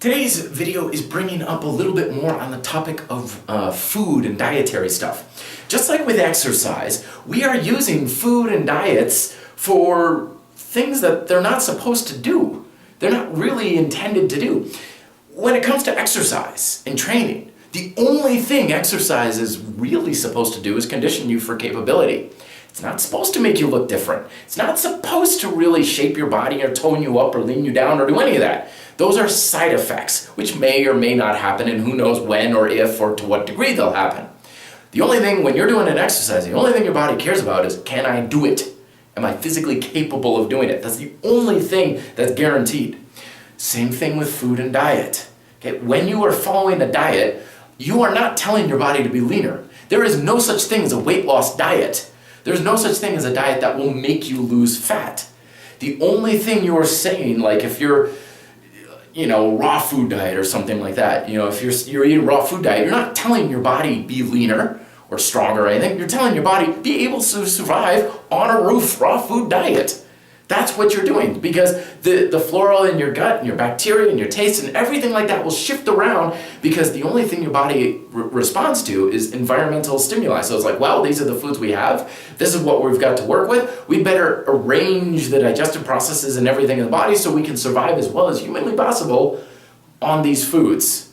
Today's video is bringing up a little bit more on the topic of food and dietary stuff. Just like with exercise, we are using food and diets for things that they're not supposed to do. They're not really intended to do. When it comes to exercise and training, the only thing exercise is really supposed to do is condition you for capability. It's not supposed to make you look different. It's not supposed to really shape your body or tone you up or lean you down or do any of that. Those are side effects, which may or may not happen, and who knows when or if or to what degree they'll happen. The only thing, when you're doing an exercise, the only thing your body cares about is, can I do it? Am I physically capable of doing it? That's the only thing that's guaranteed. Same thing with food and diet. Okay? When you are following a diet, you are not telling your body to be leaner. There is no such thing as a weight loss diet. There's no such thing as a diet that will make you lose fat. The only thing you're saying, like if you're, raw food diet or something like that, if you're eating raw food diet, you're not telling your body be leaner or stronger or anything. You're telling your body be able to survive on a raw food diet. That's what you're doing, because the flora in your gut and your bacteria and your taste and everything like that will shift around, because the only thing your body responds to is environmental stimuli. So it's like, well, these are the foods we have. This is what we've got to work with. We better arrange the digestive processes and everything in the body so we can survive as well as humanly possible on these foods.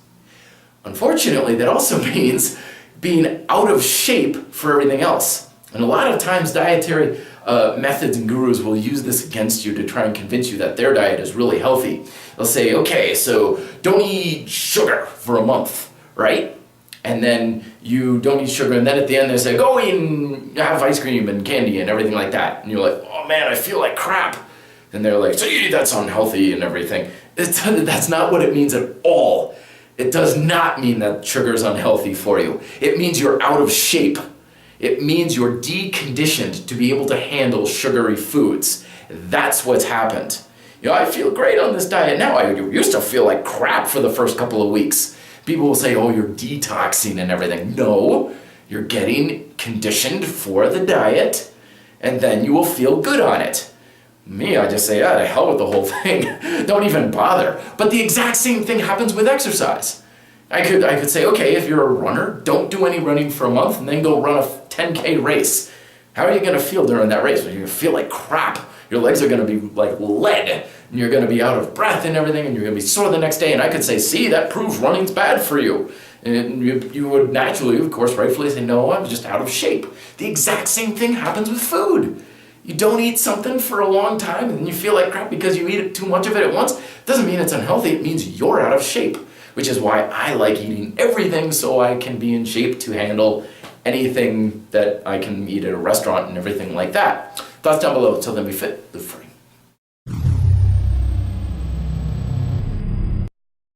Unfortunately, that also means being out of shape for everything else. And a lot of times dietary methods and gurus will use this against you to try and convince you that their diet is really healthy. They'll say, okay, so don't eat sugar for a month, right? And then you don't eat sugar, and then at the end they say, go eat and have ice cream and candy and everything like that. And you're like, oh man, I feel like crap. And they're like, so that's unhealthy and everything. That's not what it means at all. It does not mean that sugar is unhealthy for you. It means you're out of shape. It means you're deconditioned to be able to handle sugary foods. That's what's happened. I feel great on this diet now. I used to feel like crap for the first couple of weeks. People will say, oh, you're detoxing and everything. No, you're getting conditioned for the diet, and then you will feel good on it. Me, I just say, to hell with the whole thing. Don't even bother. But the exact same thing happens with exercise. I could say, okay, if you're a runner, don't do any running for a month and then go run a 10K race. How are you going to feel during that race? You're going to feel like crap. Your legs are going to be like lead, and you're going to be out of breath and everything, and you're going to be sore the next day. And I could say, see, that proves running's bad for you. And you would naturally, of course, rightfully say, no, I'm just out of shape. The exact same thing happens with food. You don't eat something for a long time and you feel like crap because you eat too much of it at once. It doesn't mean it's unhealthy. It means you're out of shape, which is why I like eating everything, so I can be in shape to handle anything that I can eat at a restaurant and everything like that. Thoughts down below. Until then, be fit, live free.